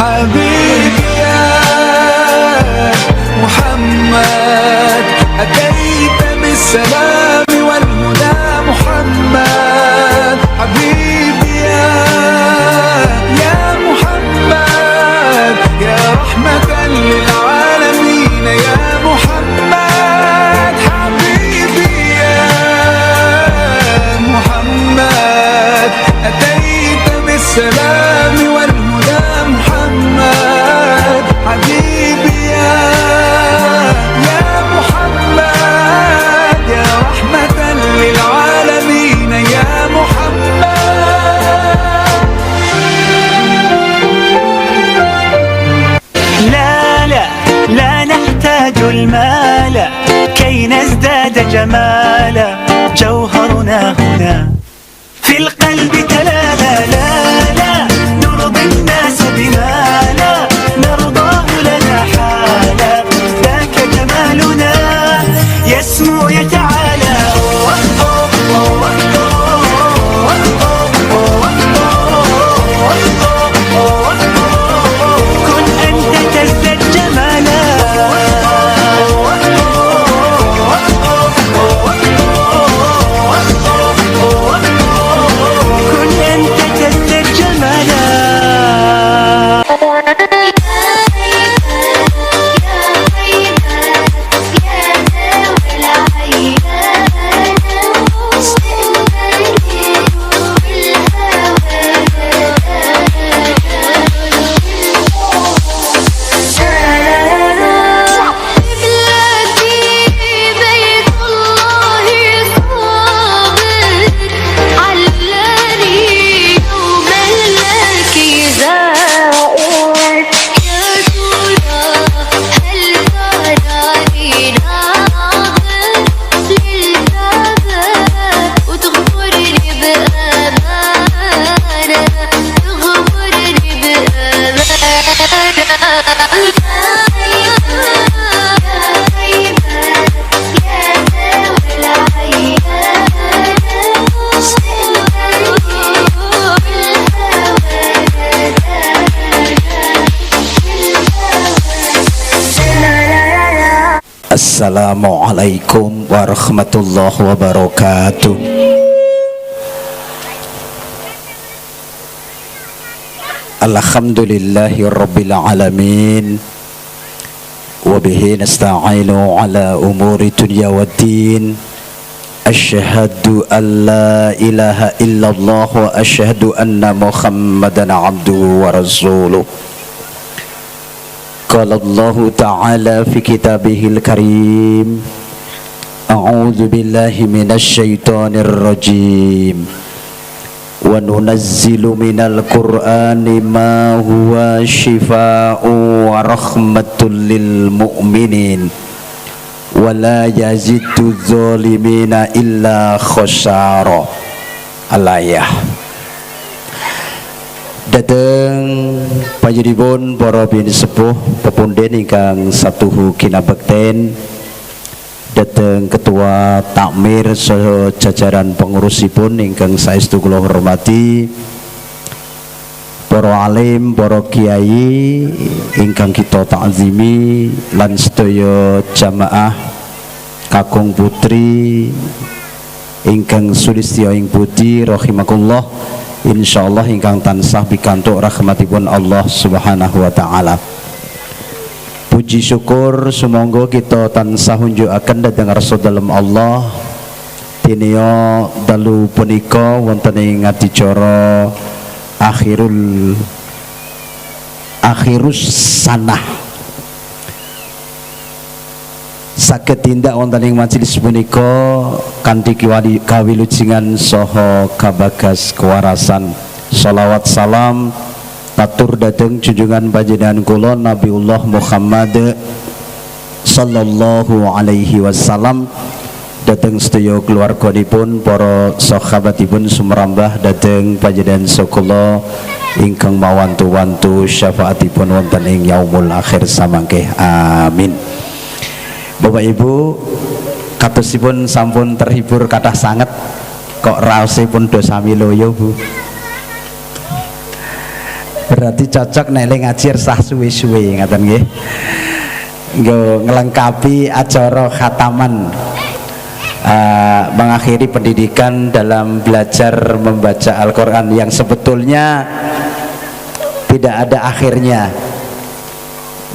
حبيبي يا محمد أتيت بالسلام والهدى محمد حبيبي يا محمد يا رحمة للعالمين يا محمد حبيبي يا محمد أتيت بالسلام والهدى محمد حبيبي يا محمد يا رحمة للعالمين يا محمد. لا نحتاج المال كي نزداد جمالا جوهرنا هنا في القلب تلالا لا نرضي الناس بما لا نرضاه لنا حالا ذاك جمالنا يسمو يتعالى كن أنت تزداد جمالا كن أنت تزداد جمالا. Assalamualaikum warahmatullahi wabarakatuh. Alhamdulillahi rabbil alamin wa bihi nasta'inu ala umuri dunya waddin. Asyhadu an la ilaha illallah wa asyhadu anna Muhammadan abduhu wa rasuluh. Qala Allahu ta'ala fi kitabihil karim A'udzu billahi minasy syaithanir rajim wa nunazzilu minal qur'ani ma huwa syifaa'un wa rahmatul lil mu'minin wa la yaziddu dzalimina illa khasara. Al-ayah. Dateng panjenenganipun para bini sepuh pepunden ingkang satuhu kinabekten, dateng ketua takmir saha jajaran pengurusipun ingkang saestu kula hormati, para alim, para kiai ingkang kita takzimi lan sedaya jamaah kakung putri ingkang sulistya ing budi rahimakumullah. Insyaallah ingkang tansah pikantuk rahmatipun Allah Subhanahu wa taala. Puji syukur sumangga kita tansah unjukaken dhateng rasa dalem Allah. Dina dalu punika wonten ing adicara akhirus sanah. Saged tindak wonten ing majelis punika kanthi kawilujengan saha kabagas kewarasan. Shalawat salam tatur dhateng junjungan panjenengan kula Nabiullah Muhammad sallallahu alaihi wasallam, dhateng sedaya keluarganipun, para sahabatipun sumrambah dhateng panjenengan sakula ingkang mawantu-wantu syafaatipun wonten ing yaumul akhir samangke. Amin. Bapak Ibu, katosipun sampun terhibur kathah sanget, kok raosipun do sami loyo Bu. Berarti cocok nek ngaji sah suwe-suwe ngaten nggih. Nggo ngelengkapi acara khataman, mengakhiri pendidikan dalam belajar membaca Al-Quran yang sebetulnya tidak ada akhirnya.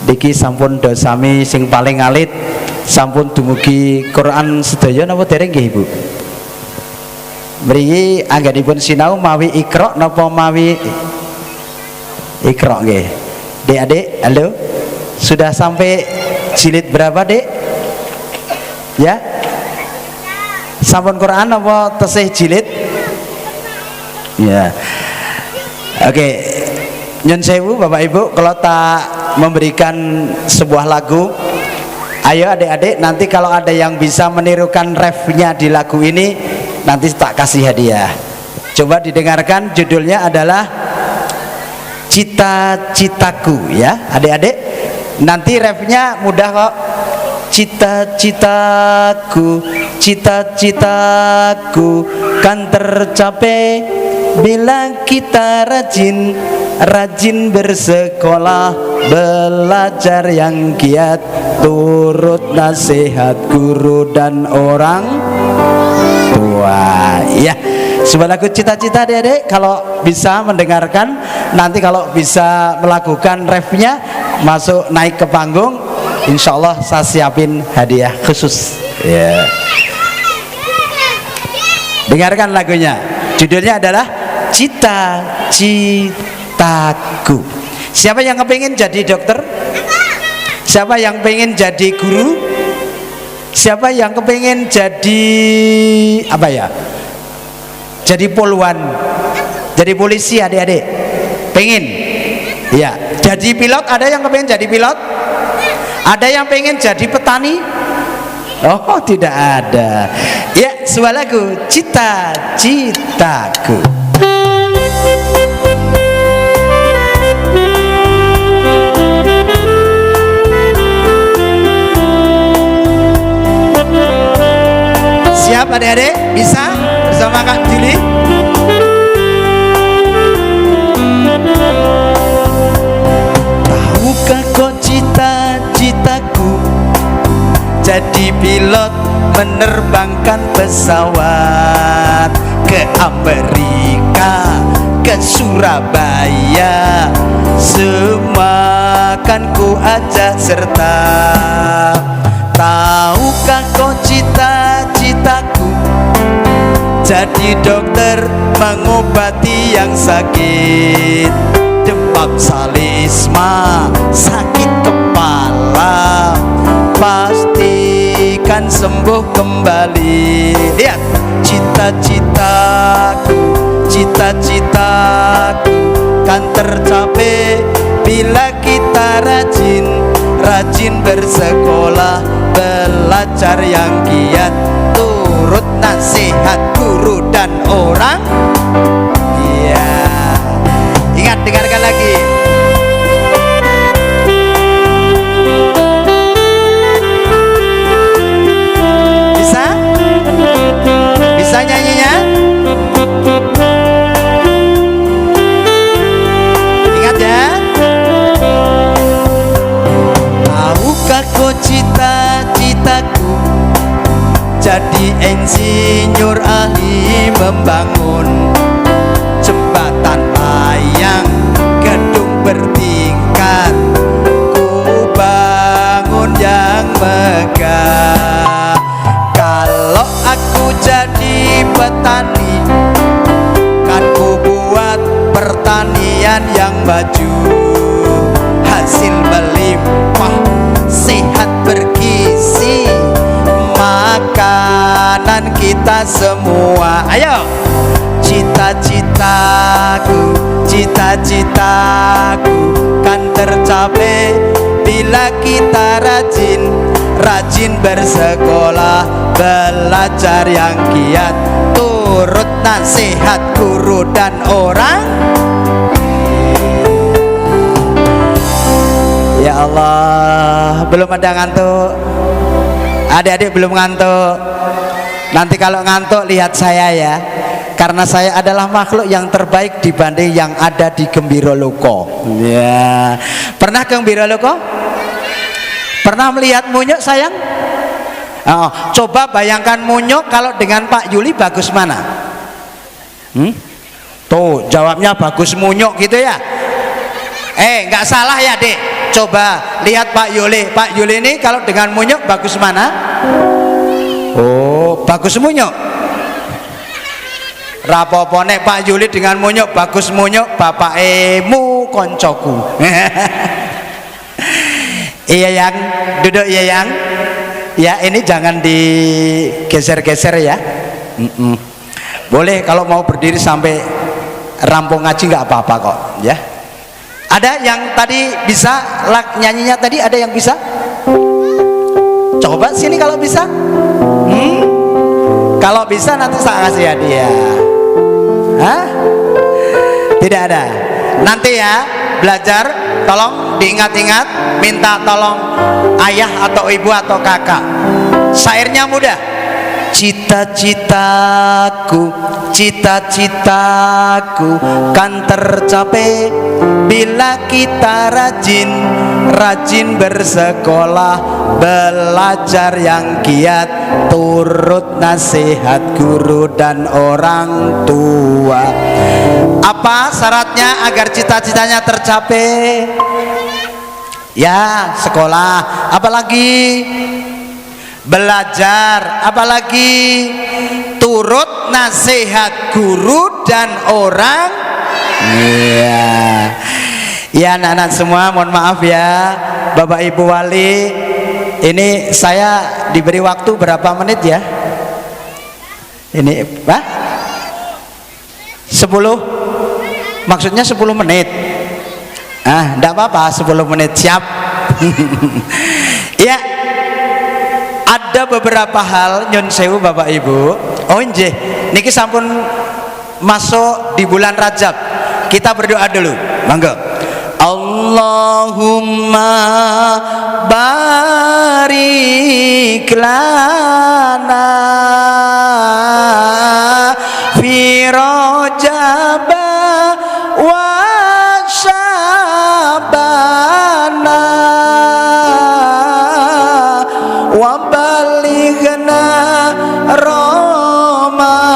Diki sampun dosami sing paling alit sampun dumugi Quran sedaya napa dereng nggih Ibu? Mriki anggenipun sinau mawi Iqra napa mawi Iqra nggih? Adik-adik, halo. Sudah sampai jilid berapa, Dek? Ya? Sampun Quran apa tesih jilid? Ya. Oke. Nyun sewu Bapak Ibu, kalau tak memberikan sebuah lagu, ayo adik-adik nanti kalau ada yang bisa menirukan refnya di lagu ini nanti tak kasih hadiah. Coba didengarkan, judulnya adalah Cita-citaku ya adik-adik. Nanti refnya mudah kok. Cita-citaku, cita-citaku kan tercapai bila kita rajin bersekolah, belajar yang giat, turut nasihat guru dan orang tua. Ya, sebuah lagu Cita-cita adik-adik, kalau bisa mendengarkan, nanti kalau bisa melakukan refnya masuk naik ke panggung, insya Allah saya siapin hadiah khusus ya. Dengarkan lagunya, judulnya adalah Cita-citaku. Siapa yang kepingin jadi dokter? Siapa yang pengen jadi guru? Siapa yang kepingin jadi apa ya? Jadi poluan, jadi polisi adik-adik? Pengen? Ya. Jadi pilot, ada yang kepingin jadi pilot? Ada yang pengen jadi petani? Oh, tidak ada. Ya, sebuah lagu Cita-citaku. Siap adik-adik? Bisa? Bersama Kak Juli? Tahukah kau cita-citaku jadi pilot, menerbangkan pesawat ke Amerika, ke Surabaya, semua kan ku ajak serta. Tahukah kau cita-citaku jadi dokter, mengobati yang sakit, demam salisma, sakit kepala, pastikan sembuh kembali. Lihat, cita-citaku, cita-citaku kan tercapai bila kita rajin bersekolah, belajar yang giat, turut nasihat guru dan orang. Iya, ingat, dengarkan lagi. Bisa nyanyinya? Ingat ya. Tahukah kau cita-citaku jadi insinyur ahli membangun jembatan layang, gedung bertingkat, ku bangun yang megah. Kalau aku jadi petani, kan ku buat pertanian yang maju, hasil melimpah, sehat bergizi, makanan kita semua. Ayo, cita-citaku, cita-citaku kan tercapai bila kita rajin bersekolah, belajar yang giat, turut nasihat guru dan orang. Ya Allah, belum ada ngantuk? Adik-adik belum ngantuk? Nanti kalau ngantuk lihat saya ya. karena saya adalah makhluk yang terbaik dibanding yang ada di Gembira Loko. Ya, pernah ke Gembira Loko? Pernah melihat munyuk sayang? Oh, coba bayangkan munyuk kalau dengan Pak Yuli bagus mana? Tuh jawabnya bagus munyuk gitu ya. Nggak salah ya dek. Coba lihat Pak Yuli. Pak Yuli ini kalau dengan munyuk bagus mana? Oh, bagus munyuk. Rapopo nek Pak Yuli dengan munyuk bagus munyuk, bapak emu koncoku. Iya yang duduk, iya yang ya, ini jangan digeser-geser ya. Boleh kalau mau berdiri sampai rampung ngaji nggak apa-apa kok ya. Ada yang tadi bisa nyanyinya tadi, ada yang bisa? Coba sini kalau bisa. Kalau bisa nanti saya kasih hadiah. Hah? Tidak ada. Nanti ya belajar, tolong diingat-ingat, minta tolong ayah atau ibu atau kakak. Syairnya mudah. Cita-citaku, cita-citaku kan tercapai bila kita rajin bersekolah, belajar yang giat, turut nasihat guru dan orang tua. Apa syaratnya agar cita-citanya tercapai? Ya, sekolah, apalagi belajar, apalagi turut nasihat guru dan orang. Iya. Ya anak-anak semua, mohon maaf ya Bapak Ibu Wali, ini saya diberi waktu berapa menit ya? Ini Pak? 10? Maksudnya 10 menit? Enggak apa-apa, 10 menit siap. Ya, ada beberapa hal nyun sewu Bapak Ibu. Oh nggih, niki sampun masuk di bulan Rajab. Kita berdoa dulu. Monggo. Allahumma barik lana fi Rajab wa Syabana wa balighna Ramadhana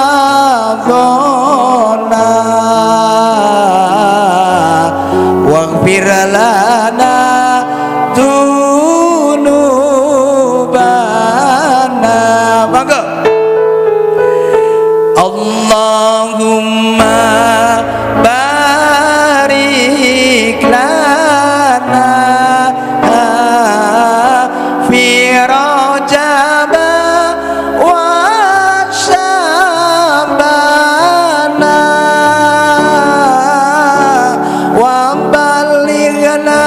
waghfir lana dzunubana. Monggo. Allahumma barik lana fi Rajab wa Syabana wa balighna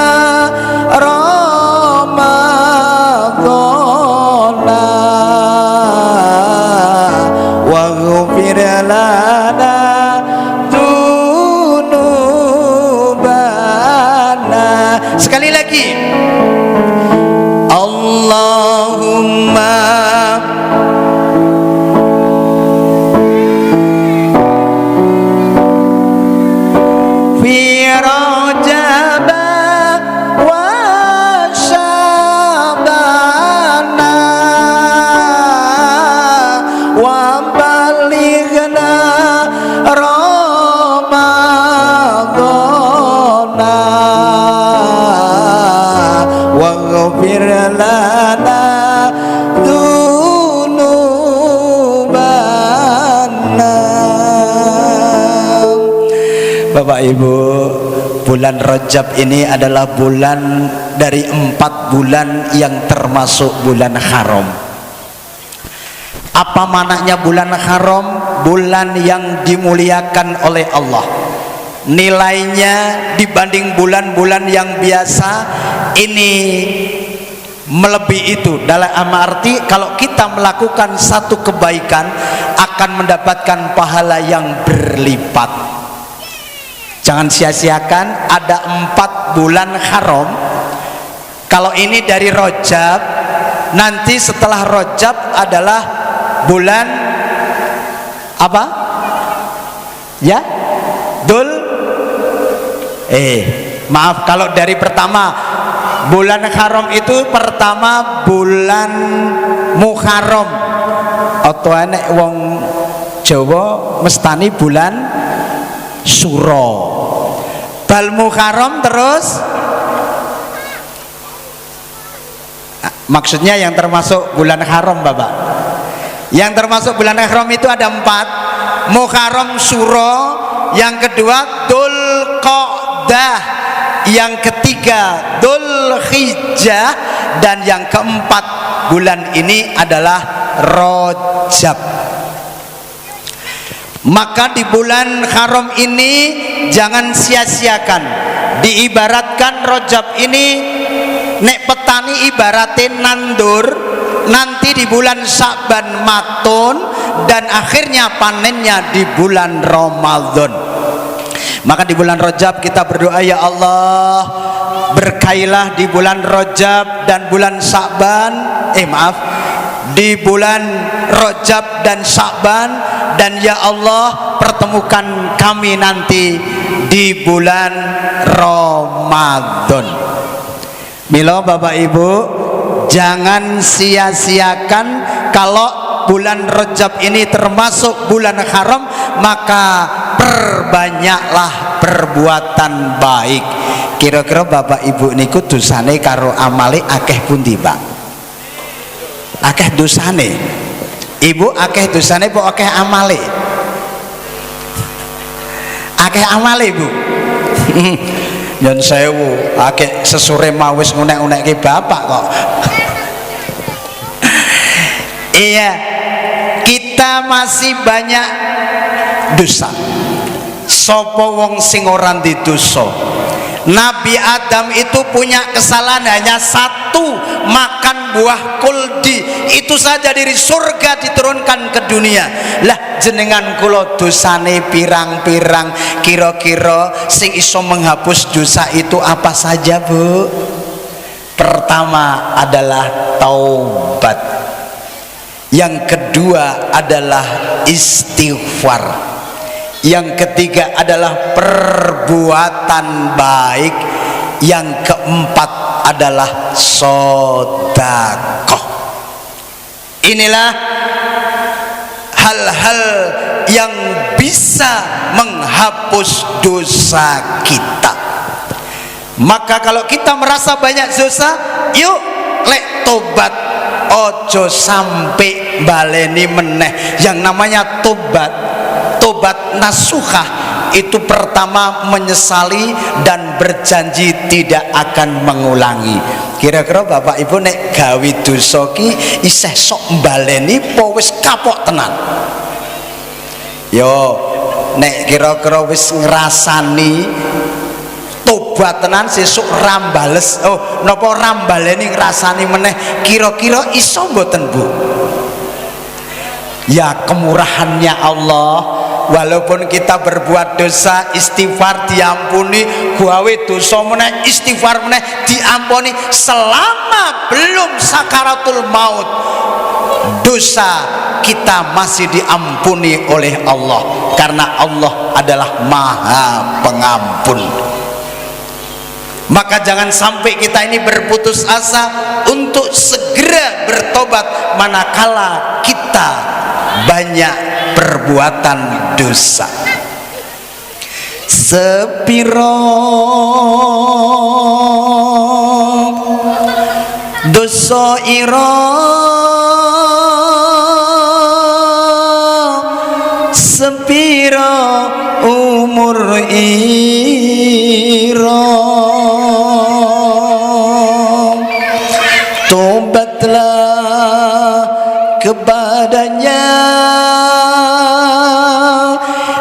Ramadhana waghfir lana dzunubana. Sekali lagi. Allahumma fi Rajab wa Syabana wa balighna Ramadhana waghfir lana dzunubana. Bapak Ibu, bulan Rajab ini adalah bulan dari 4 bulan yang termasuk bulan haram. Apa maknanya bulan haram? Bulan yang dimuliakan oleh Allah. Nilainya dibanding bulan-bulan yang biasa ini melebihi itu. Dalam arti kalau kita melakukan satu kebaikan akan mendapatkan pahala yang berlipat. Jangan sia-siakan, ada 4 bulan haram. Kalau ini dari Rajab, nanti setelah Rajab adalah bulan apa? Ya, maaf kalau dari pertama bulan haram itu pertama bulan Muharram atau enek wong Jawa mestani bulan Suro. Bal Muharram terus maksudnya yang termasuk bulan haram Bapak. Yang termasuk bulan haram itu ada 4. Muharram, Suro, yang kedua Dzulqa'dah, yang ketiga Dzulhijjah, dan yang keempat bulan ini adalah Rajab. Maka di bulan haram ini jangan sia-siakan. Diibaratkan Rajab ini nek petani ibaratin nandur, nanti di bulan Sya'ban matun dan akhirnya panennya di bulan Ramadan. Maka di bulan Rajab kita berdoa, ya Allah berkailah di bulan Rajab dan bulan Sya'ban, di bulan Rajab dan Sya'ban, dan ya Allah pertemukan kami nanti di bulan Ramadan. Milo Bapak Ibu, jangan sia-siakan. Kalau bulan Rajab ini termasuk bulan haram, maka perbanyaklah perbuatan baik. Kira-kira Bapak Ibu niku dosane karo amale akeh pundi, Pak? Akeh dosane. Ibu akeh dosane apa akeh amale? Akeh amale, Bu. Nyon sewu, akeh sesore mawis ngunek-unekke bapak kok. Iya, kita masih banyak dosa. Sopo wong sing ora dosa. Nabi Adam itu punya kesalahan hanya satu, makan buah kuldi. Itu saja dari surga diturunkan ke dunia. Lah jenengan kula dosane pirang-pirang, kira-kira sing iso menghapus dosa itu apa saja, Bu? Pertama adalah taubat. Yang kedua adalah istighfar. Yang ketiga adalah perbuatan baik. Yang keempat adalah sedekah. Inilah hal-hal yang bisa menghapus dosa kita. Maka kalau kita merasa banyak dosa, yuk lek tobat, ojo sampai baleni meneh. Yang namanya tobat nasuhah itu pertama menyesali dan berjanji tidak akan mengulangi. Kira-kira Bapak Ibu nek gawe dosa ki isih sok baleni apa wis kapok tenan? Yo nek kira-kira wis ngrasani tobat tenan sesuk rambales, napa rambaleni ngrasani meneh, kira-kira iso mboten, Bu? Ya kemurahannya Allah, walaupun kita berbuat dosa, istighfar diampuni, gawe dosa meneh istighfar meneh diampuni, selama belum sakaratul maut dosa kita masih diampuni oleh Allah, karena Allah adalah Maha Pengampun. Maka jangan sampai kita ini berputus asa untuk segera bertobat manakala kita banyak perbuatan dosa. Sepiro dosa ira, sepiro umur ira, tobatlah kepadanya,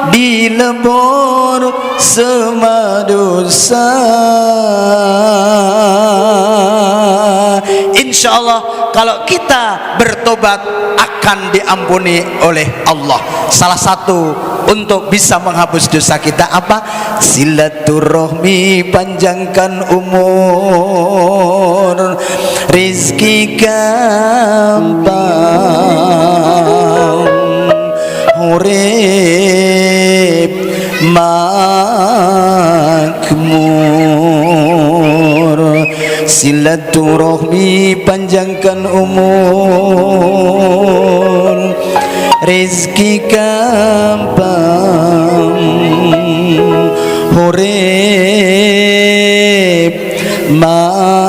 dilebur semua dosa. Insya Allah kalau kita bertobat akan diampuni oleh Allah. Salah satu untuk bisa menghapus dosa kita apa? Silaturahmi, panjangkan umur, rizki gampang, urip silaturahmi panjangkan umur, rezeki gampang, urip makmur.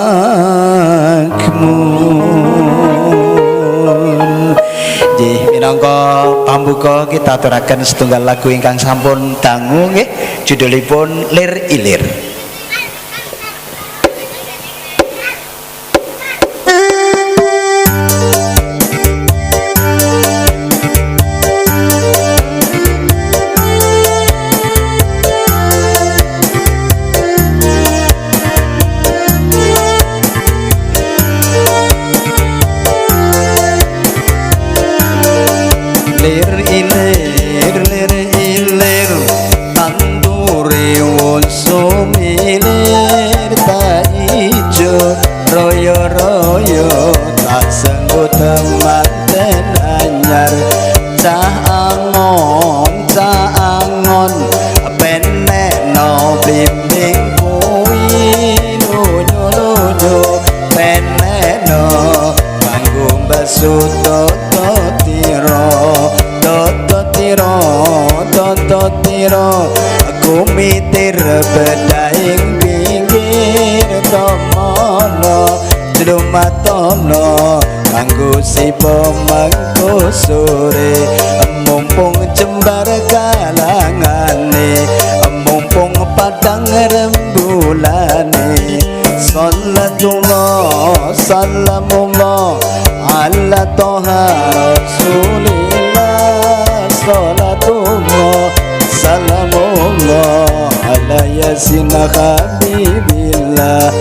Nggih, minangka pambuka kita aturaken setunggal lagu ingkang sampun dangu nggih, judulipun Lir Ilir. Lir ilir tandure woso milir tak ijo royo tak senggo temanten anyar cah angon penek no blimbing kuwi lunyo penek no kanggo mbasut tiro aku mitir bedaing pinggir tomono lumatono kanggo si pemangku sore mumpung jembar kalangane mumpung padang rembulane sallatullah salamullah ala toha rasulillah salatullah salamullah ala yasin habibillah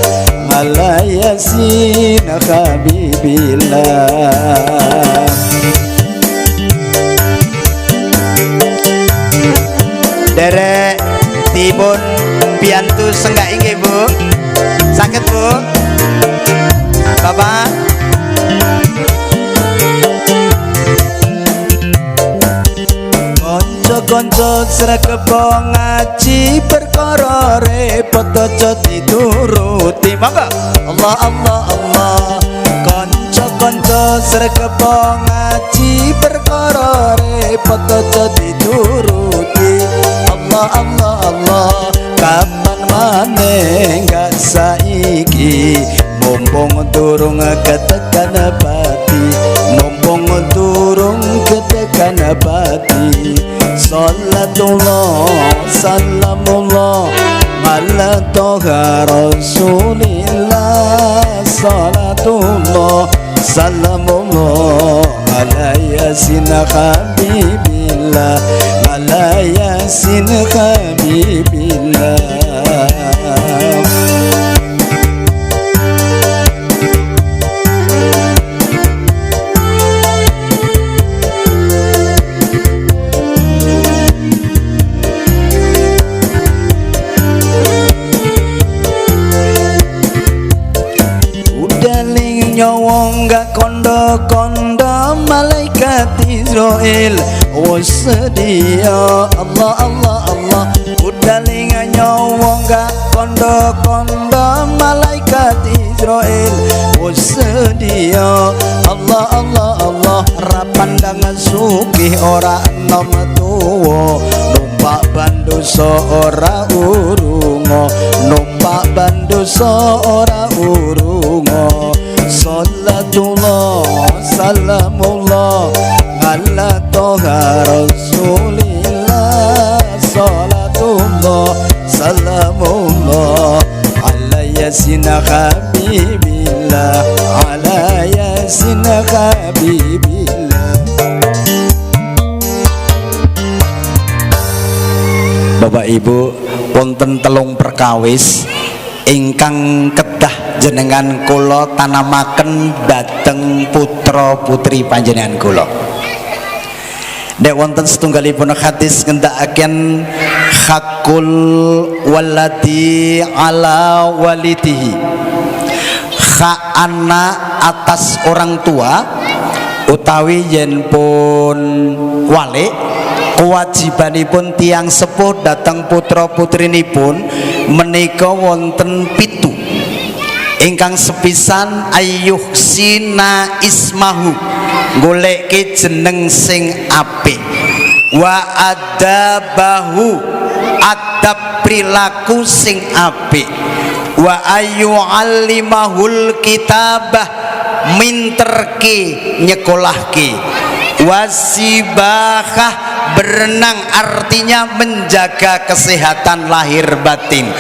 ala yasin habibillah. Derek dipun piantu senggak inggih Bu, sakit Bu Bapak. Konco srekepo ngaji perkara repot aja dituruti monggo Allah Allah Allah. Konco srekepo ngaji perkara repot aja dituruti Allah Allah Allah. Kapan maneh gak saiki mumpung durung ketekan pati, mumpung durung ketekan pati. Salatullah salamullah ala toha rasulillah salatullah salamullah ala yasin habibillah ala yasin habibillah. Nyawang gak kondo-kondo malaikat Israel wis sedia Allah Allah Allah. Udaling nyawang gak kondo-kondo malaikat Israel wis sedia Allah Allah Allah. Rapandangan sugih ora enom tuwa, numpak bandosa ora urunga, numpak bandosa ora urunga. Salatullah salamullah ala toha rasulillah salatullah salamullah ala yasin habibillah ala yasin habibillah. Bapak Ibu, wonten telung perkawis ingkang kedah jenengan kula tanamaken dhateng putra putri panjenengan kula. Nek wonten setunggalipun hadis ngendakaken hakul waladi ala walidihi, hak anak atas orang tua utawi yen pun walik kewajibanipun tiang sepuh dhateng putra putrinipun menika wonten 7. ingkang sepisan ayyuhsina ismahu goleki jeneng sing apik wa adabahu adab perilaku sing apik wa ayyu'allimahul kitabah minterke nyekolahke wasibahah berenang artinya menjaga kesehatan lahir batin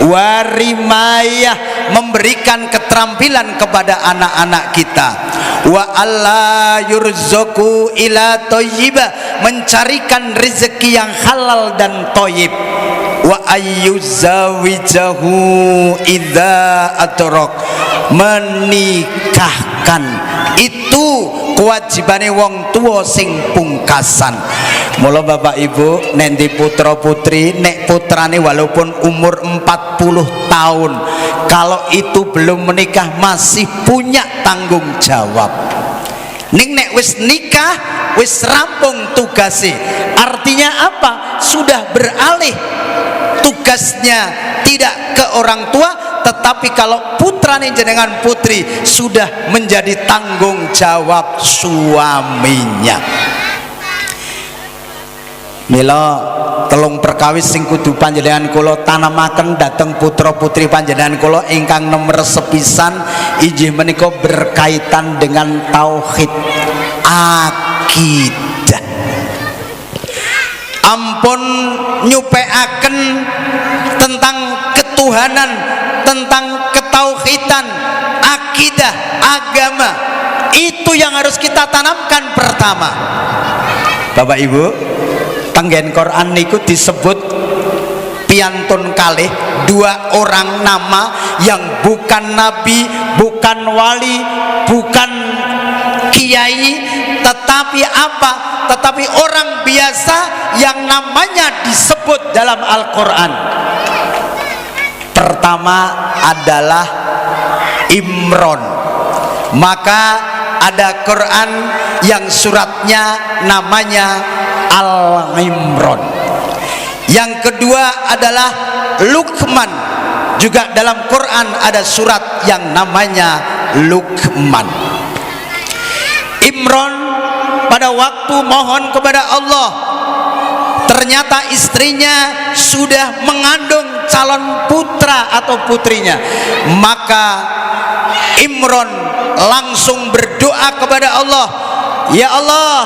warimayah memberikan keterampilan kepada anak-anak kita wa alla yurzaku ila thayyibah mencarikan rezeki yang halal dan thayyib wa ayyuzawijahu idza atrok menikahkan itu kewajibane wong tua sing pungkasan. Mula Bapak Ibu nendi putra putri nek putrane walaupun umur 40 tahun kalau itu belum menikah masih punya tanggung jawab. Ning nek wis nikah wis rampung tugase artinya apa? Sudah beralih tugasnya tidak ke orang tua tetapi kalau putrane jenengan putri sudah menjadi tanggung jawab suaminya. Mila telung perkawis sing kudu panjenengan kula tanamaken dhateng putra putri panjenengan kula ingkang nomor sepisan inggih menika berkaitan dengan tauhid akidah. Ampun nyupeaken tentang ketuhanan, tentang ketauhidan, akidah, agama. Itu yang harus kita tanamkan pertama. Bapak Ibu, tenggen Quran niku disebut piantun kalih dua orang nama yang bukan nabi, bukan wali, bukan kiai, tetapi apa? Tetapi orang biasa yang namanya disebut dalam Al-Quran. Pertama adalah Imron. Maka ada Quran yang suratnya namanya Al-Imron. Yang kedua adalah Luqman. Juga dalam Quran ada surat yang namanya Luqman. Imron pada waktu mohon kepada Allah, ternyata istrinya sudah mengandung calon putra atau putrinya. Maka Imron langsung berdoa kepada Allah, ya Allah,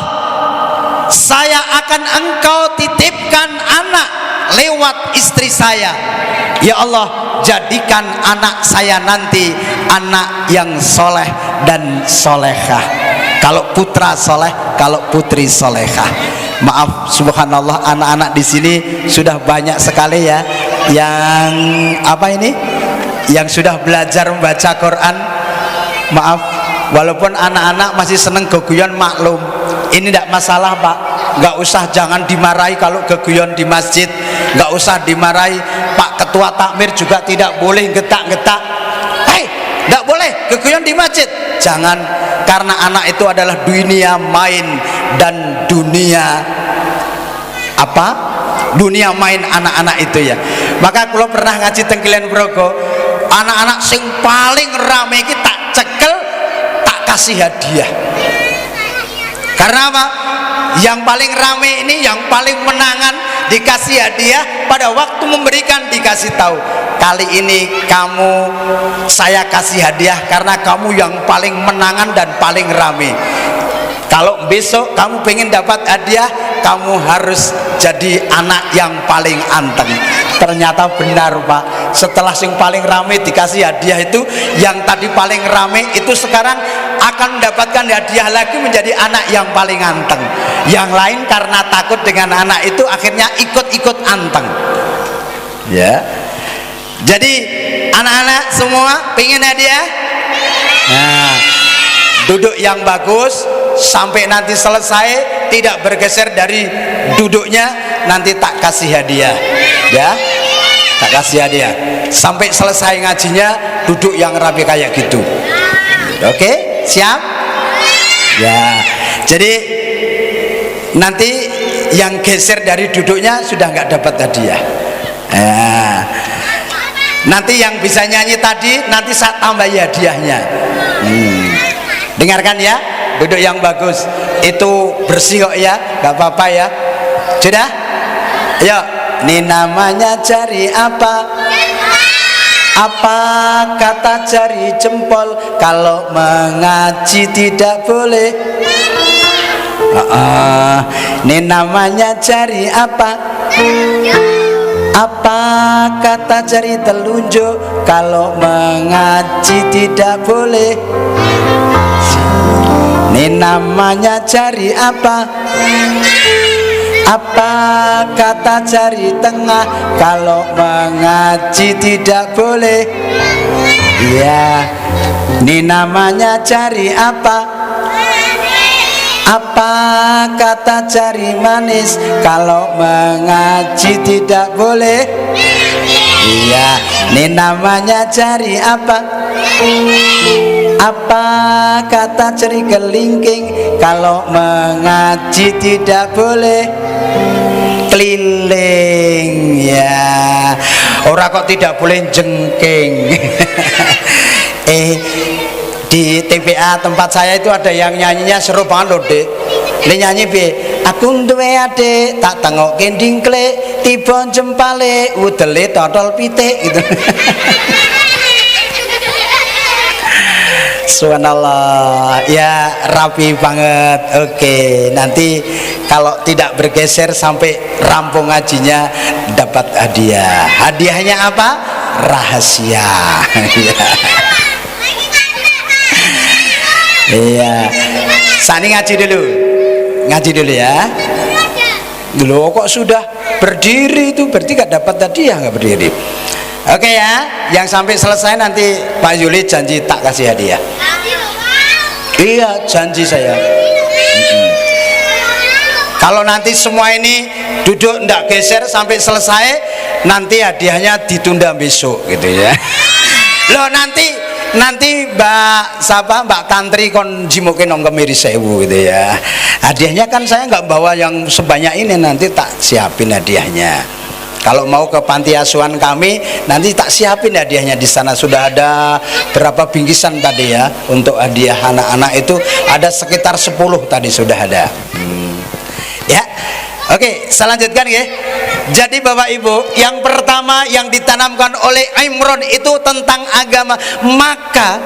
saya akan engkau titipkan anak lewat istri saya. Ya Allah, jadikan anak saya nanti anak yang soleh dan solehah. Kalau putra soleh, kalau putri solehah. Maaf, subhanallah, anak-anak di sini sudah banyak sekali ya yang apa ini, yang sudah belajar membaca Quran. Maaf, walaupun anak-anak masih seneng geguyon maklum. Ini tidak masalah Pak, nggak usah, jangan dimarahi kalau geguyon di masjid, nggak usah dimarahi. Pak Ketua Takmir juga tidak boleh getak-getak. Hei, nggak boleh geguyon di masjid. Jangan, karena anak itu adalah dunia main dan dunia apa? Dunia main anak-anak itu ya. Maka kalau pernah ngaji tengkilen Brogo, anak-anak sing paling rame iki tak cekel, tak kasih hadiah. Karena apa? Yang paling rame ini, yang paling menangan dikasih hadiah, pada waktu memberikan dikasih tahu, kali ini kamu saya kasih hadiah karena kamu yang paling menangan dan paling rame. Kalau besok kamu pengen dapat hadiah, kamu harus jadi anak yang paling anteng. Ternyata benar Pak, setelah yang paling rame dikasih hadiah itu, yang tadi paling rame itu sekarang akan mendapatkan hadiah lagi menjadi anak yang paling anteng. Yang lain karena takut dengan anak itu akhirnya ikut-ikut anteng ya. Jadi anak-anak semua pengen hadiah, nah duduk yang bagus sampai nanti selesai, tidak bergeser dari duduknya, nanti tak kasih hadiah ya, tak kasih hadiah sampai selesai ngajinya, duduk yang rapi kayak gitu. Oke, siap ya. Jadi nanti yang geser dari duduknya sudah nggak dapat hadiah. Nanti yang bisa nyanyi tadi nanti saya tambahi hadiahnya. Dengarkan ya, duduk yang bagus. Itu bersih kok ya, nggak apa-apa ya. Sudah? Ayo, ini namanya jari apa? Apa kata jari jempol? Kalau mengaji tidak boleh. Ini namanya jari apa? Apa kata jari telunjuk? Kalau mengaji tidak boleh. Ini namanya jari apa? Apa kata jari tengah? Kalau mengaji tidak boleh. Iya. Ini namanya jari apa? Apa kata jari manis? Kalau mengaji tidak boleh. Iya. Ini namanya jari apa? Apa kata jari kelingking? Kalau mengaji tidak boleh. Keliling ya. Ora kok tidak boleh jengking. Di TPA tempat saya itu ada yang nyanyinya seru banget loh, Dek. Dia nyanyi be, aku duwe adek tak tengok kending klik tiba jempale udele totol pitik gitu. Subhanallah, ya rapi banget. Oke, nanti kalau tidak bergeser sampai rampung ngajinya dapat hadiah. Hadiahnya apa? Rahasia. Iya. Sani ngaji dulu ya. Loh kok sudah berdiri itu berarti gak dapat hadiah, nggak berdiri. Oke ya, yang sampai selesai nanti Pak Yuli janji tak kasih hadiah. Iya, janji saya. Kalau nanti semua ini duduk ndak geser sampai selesai, nanti hadiahnya ditunda besok gitu ya. Loh nanti Mbak Tantri kon jimukin nong kemiri sewu gitu ya. Hadiahnya kan saya nggak bawa yang sebanyak ini, nanti tak siapin hadiahnya. Kalau mau ke panti asuhan kami, nanti tak siapin hadiahnya di sana. Sudah ada berapa bingkisan tadi ya untuk hadiah anak-anak itu, ada sekitar 10 tadi sudah ada. Ya, oke, saya lanjutkan ya. Jadi Bapak Ibu, yang pertama yang ditanamkan oleh Imron itu tentang agama. Maka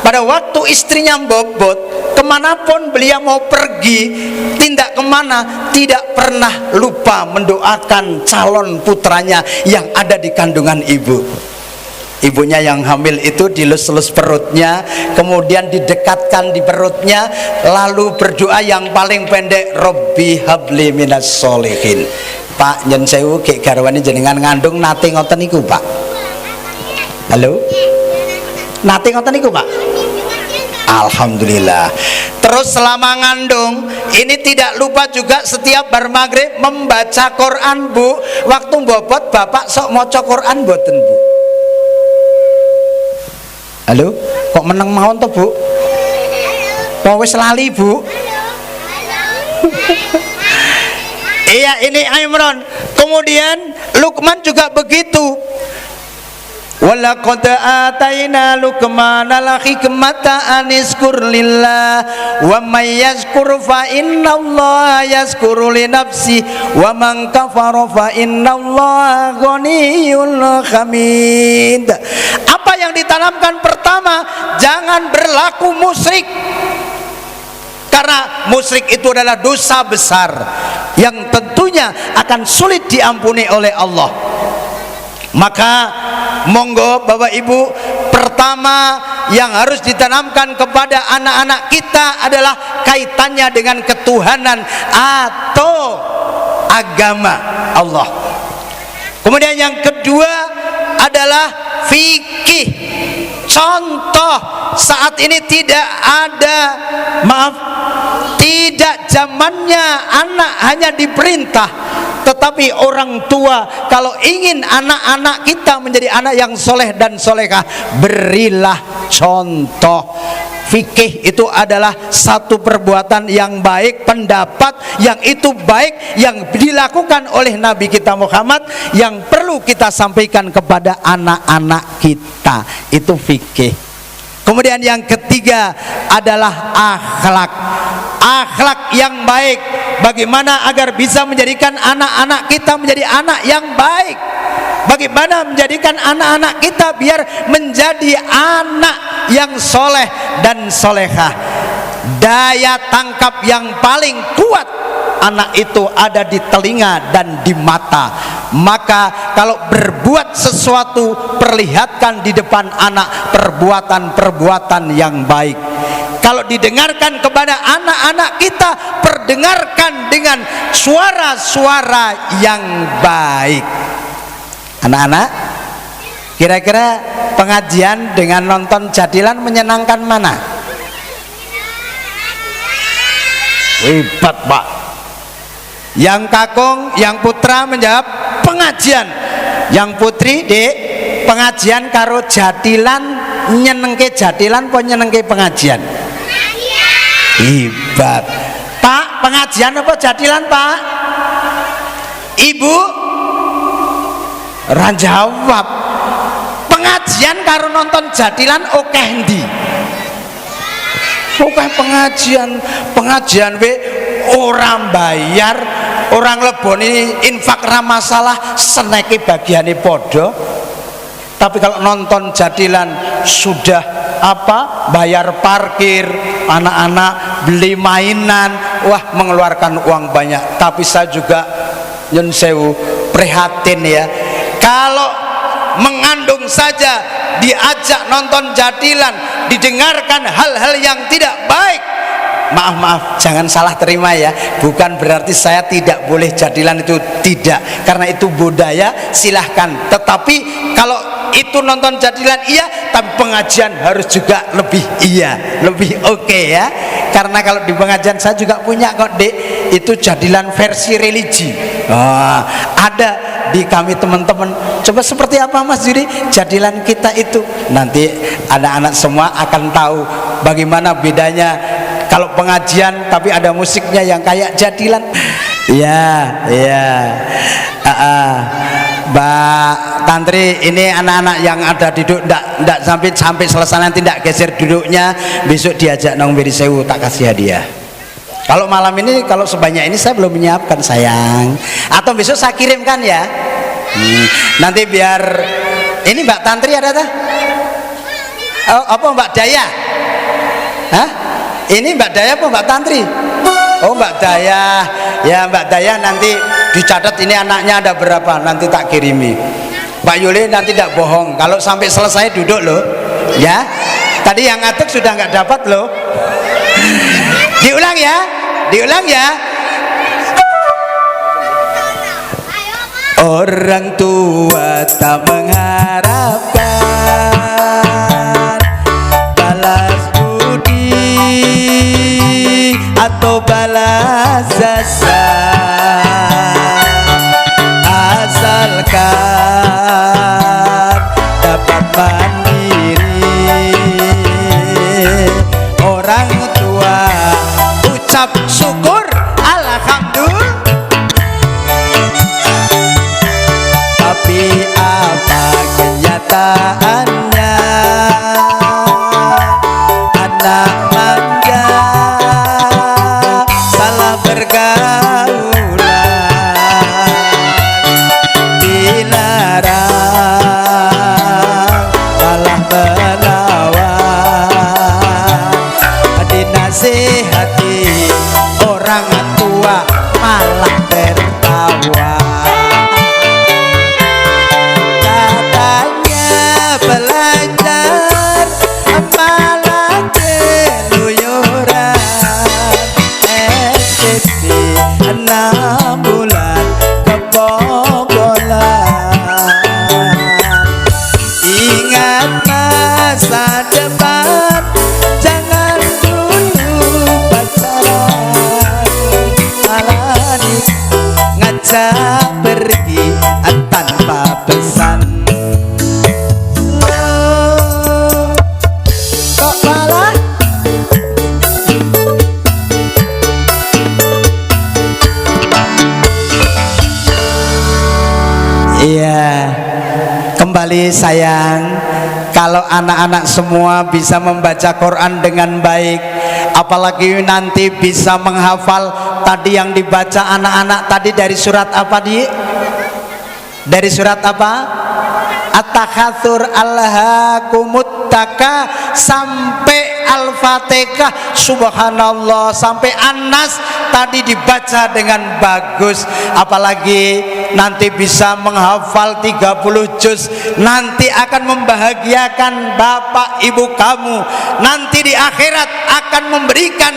pada waktu istrinya bobot, kemanapun beliau mau pergi, tindak kemana, tidak pernah lupa mendoakan calon putranya yang ada di kandungan ibu. Ibunya yang hamil itu dilus-lus perutnya, kemudian didekatkan di perutnya, lalu berdoa yang paling pendek, Robbi habli minas solihin. Pak nyen sewu gek garwane jenengan ngandung nate ngoten niku, Pak. Halo? Nate ngoten niku, Pak? Alhamdulillah. Terus selama ngandung ini tidak lupa juga setiap bar maghrib membaca Quran, Bu. Waktu bobot Bapak sok maca Quran mboten, Bu? Halo? Kok meneng mawon to, Bu? Kok wis lali, Bu? Iya, ini Imran. Kemudian Luqman juga begitu. Walaqad ataina Luqmanal hikmata aniskur lillah wa may yazkur fa innallaha yazkuru li nafsi wa man kafara fa innallaha ghaniyyun hamid. Apa yang ditanamkan pertama? Jangan berlaku musyrik. Karena musyrik itu adalah dosa besar yang tentunya akan sulit diampuni oleh Allah. Maka monggo Bapak Ibu, pertama yang harus ditanamkan kepada anak-anak kita adalah kaitannya dengan ketuhanan atau agama Allah. Kemudian yang kedua adalah fikih. Contoh, saat ini tidak zamannya anak hanya diperintah, tetapi orang tua kalau ingin anak-anak kita menjadi anak yang soleh dan solehah, berilah contoh fikih itu adalah satu perbuatan yang baik, pendapat yang itu baik yang dilakukan oleh Nabi kita Muhammad yang perlu kita sampaikan kepada anak-anak kita. Itu fikih. Kemudian yang ketiga adalah akhlak. Akhlak yang baik, bagaimana agar bisa menjadikan anak-anak kita menjadi anak yang baik, bagaimana menjadikan anak-anak kita biar menjadi anak yang soleh dan solehah. Daya tangkap yang paling kuat anak itu ada di telinga dan di mata. Maka kalau berbuat sesuatu, perlihatkan di depan anak perbuatan-perbuatan yang baik. Kalau didengarkan kepada anak-anak kita, perdengarkan dengan suara-suara yang baik. Anak-anak, kira-kira pengajian dengan nonton jadilan menyenangkan mana? Hebat, Pak. Yang kakung, yang putra menjawab pengajian. Yang putri, Dek, pengajian karo jadilan, nyenengke jadilan apa nyenengke pengajian? Hebat. Pak, pengajian apa jadilan, Pak? Ibu ora jawab. Pengajian karo nonton jadilan oke ndi? Oke pengajian we orang bayar, orang leboni infak ra masalah, seneke bagiane podo. Tapi kalau nonton jadilan sudah apa? Bayar parkir, anak-anak beli mainan, wah mengeluarkan uang banyak. Tapi saya juga nyun sewu prihatin ya. Kalau mengandung saja diajak nonton jadilan, didengarkan hal-hal yang tidak baik, maaf jangan salah terima ya, bukan berarti saya tidak boleh jadilan, itu tidak, karena itu budaya, silahkan. Tetapi kalau itu nonton jadilan iya, tapi pengajian harus juga lebih iya, lebih oke ya. Karena kalau di pengajian saya juga punya kok, Dek, itu jadilan versi religi. Ada di kami teman-teman. Coba seperti apa Mas Juri jadilan kita itu? Nanti anak-anak semua akan tahu bagaimana bedanya kalau pengajian tapi ada musiknya yang kayak jadilan. Ya. Mbak Tantri, ini anak-anak yang ada duduk ndak sampai selesai, nanti ndak geser duduknya, besok diajak nang beri sewu tak kasih hadiah. Kalau malam ini, kalau sebanyak ini saya belum menyiapkan sayang, atau besok saya kirimkan ya. Nanti biar ini Mbak Tantri ada tak? Oh, apa Mbak Daya? Hah? Ini Mbak Daya apa Mbak Tantri? Oh Mbak Daya, ya Mbak Daya nanti dicatat ini anaknya ada berapa, nanti tak kirimi. Pak Yuli nanti tidak bohong, kalau sampai selesai duduk loh ya. Tadi yang ngatuk sudah nggak dapat loh. Diulang ya. Orang tua tak mengharapkan balas budi atau balas jasa, asalkan dapat mandiri. Orang tua ucap syukur alhamdulillah, tapi apa kenyataannya? Anak mangga kembali sayang, kalau anak-anak semua bisa membaca Quran dengan baik, apalagi nanti bisa menghafal tadi yang dibaca anak-anak tadi dari surat apa dari surat apa? At-takatsur alhaakumut taka sampai Al-Fatihah, subhanallah, sampai An-Nas tadi dibaca dengan bagus, apalagi nanti bisa menghafal 30 juz, nanti akan membahagiakan bapak ibu kamu, nanti di akhirat akan memberikan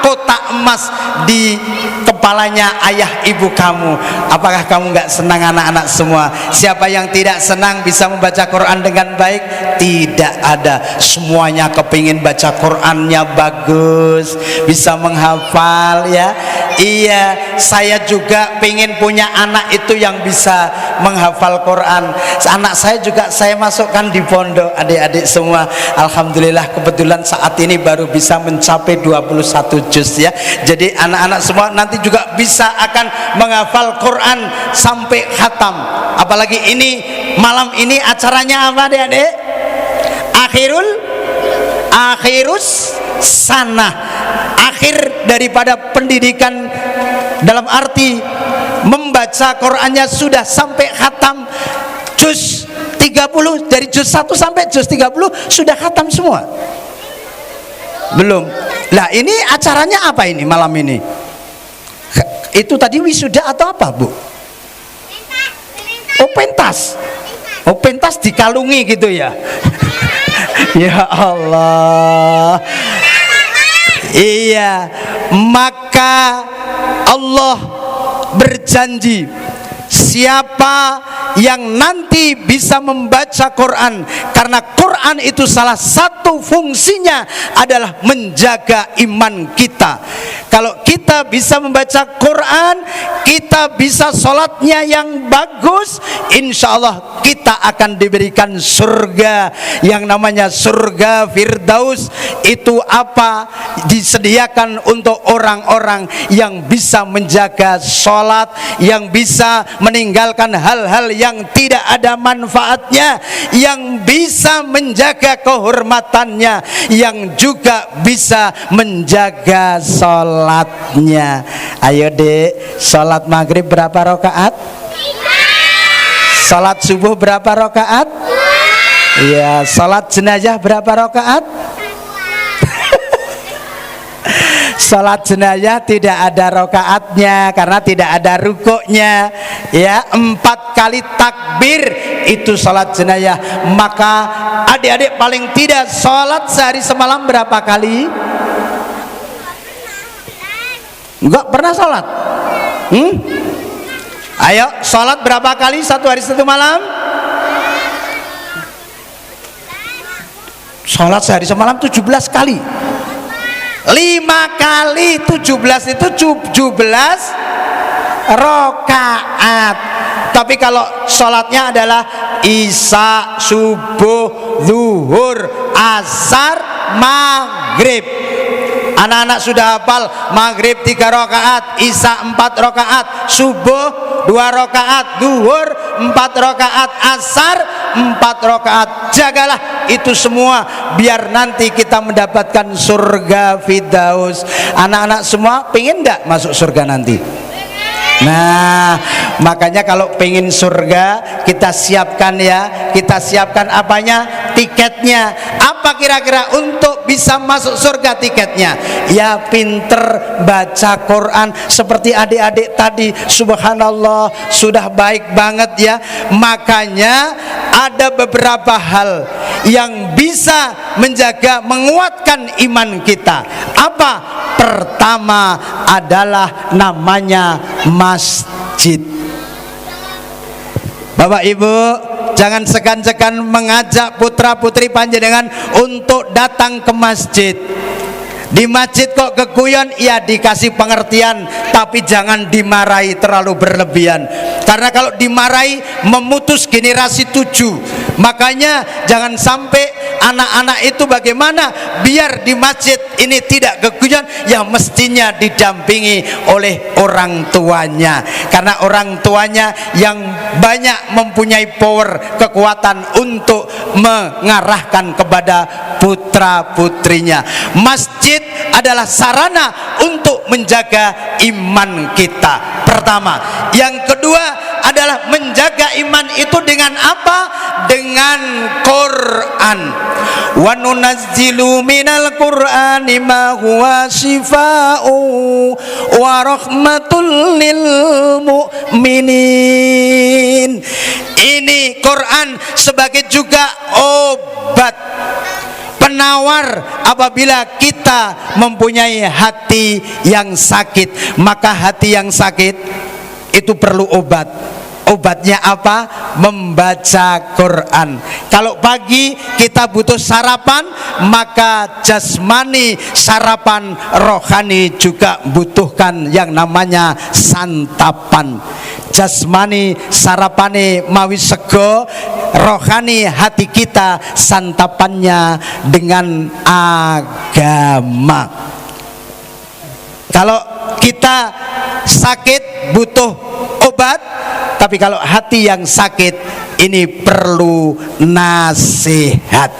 kotak emas di kepalanya ayah ibu kamu. Apakah kamu nggak senang anak-anak semua? Siapa yang tidak senang bisa membaca Quran dengan baik? Tidak ada, semuanya kepingin baca Qurannya bagus, bisa menghafal ya. Iya, saya juga pengen punya anak itu yang bisa menghafal Quran. Anak saya juga saya masukkan di pondok, adik-adik semua. Alhamdulillah kebetulan saat ini baru bisa mencapai 21 juz ya. Jadi anak-anak semua nanti juga bisa akan menghafal Quran sampai khatam. Apalagi ini malam ini acaranya apa adik-adik? Akhirus sana, akhir daripada pendidikan dalam arti membaca Qurannya sudah sampai khatam juz 30, dari juz 1 sampai juz 30 sudah khatam semua. Belum. Lah ini acaranya apa ini malam ini? Itu tadi wisuda atau apa, Bu? Oh, pentas. Oh, pentas dikalungi gitu ya. Ya Allah. Iya, maka Allah berjanji, siapa yang nanti bisa membaca Quran, karena Quran itu salah satu fungsinya adalah menjaga iman kita. Kalau kita bisa membaca Quran, kita bisa sholatnya yang bagus, insya Allah kita akan diberikan surga yang namanya surga Firdaus. Itu apa? Disediakan untuk orang-orang yang bisa menjaga sholat, yang bisa meninggalkan hal-hal yang tidak ada manfaatnya, yang bisa menjaga kehormatannya, yang juga bisa menjaga sholatnya. Ayo dek, sholat maghrib berapa rakaat? Sholat subuh berapa rakaat? Iya, sholat jenazah berapa rakaat? Sholat jenazah tidak ada rokaatnya karena tidak ada rukuknya ya. 4 kali takbir itu sholat jenazah. Maka adik-adik paling tidak sholat sehari semalam berapa kali? Enggak pernah sholat? Ayo sholat berapa kali satu hari satu malam? Sholat sehari semalam 17 kali. 5 kali 17 itu 17 rokaat. Tapi kalau sholatnya adalah isya, subuh, zuhur, asar, maghrib. Anak-anak sudah hafal, maghrib 3 rakaat, isya 4 rakaat, subuh 2 rakaat, zuhur 4 rakaat, asar 4 rakaat. Jagalah itu semua biar nanti kita mendapatkan surga Firdaus. Anak-anak semua pengen enggak masuk surga nanti? Nah, makanya kalau pengen surga kita siapkan ya, kita siapkan apanya? Tiketnya. Apa kira-kira untuk bisa masuk surga tiketnya? Ya pinter baca Quran seperti adik-adik tadi. Subhanallah, sudah baik banget ya. Makanya ada beberapa hal yang bisa menjaga, menguatkan iman kita. Apa? Pertama adalah namanya masjid. Bapak Ibu, jangan segan-segan mengajak putra-putri panjenengan untuk datang ke masjid. Di masjid kok keguyon, ya dikasih pengertian, tapi jangan dimarahi terlalu berlebihan. Karena kalau dimarahi memutus generasi 7. Makanya jangan sampai anak-anak itu bagaimana biar di masjid ini tidak keguguran? Ya mestinya didampingi oleh orang tuanya, karena orang tuanya yang banyak mempunyai power, kekuatan untuk mengarahkan kepada putra putrinya. Masjid adalah sarana untuk menjaga iman kita, pertama. Yang kedua adalah menjaga iman itu dengan apa? Dengan Quran. Wa nunazzilu minal Qur'ani ma huwa shifaa'u wa rahmatul lil mu'minin. Ini Quran sebagai juga obat, penawar apabila kita mempunyai hati yang sakit. Maka hati yang sakit itu perlu obat. Obatnya apa? Membaca Quran. Kalau pagi kita butuh sarapan, maka jasmani sarapan, rohani juga butuhkan yang namanya santapan. Jasmani sarapane mawi sego, rohani hati kita santapannya dengan agama. Kalau kita sakit butuh obat, tapi kalau hati yang sakit ini perlu nasihat.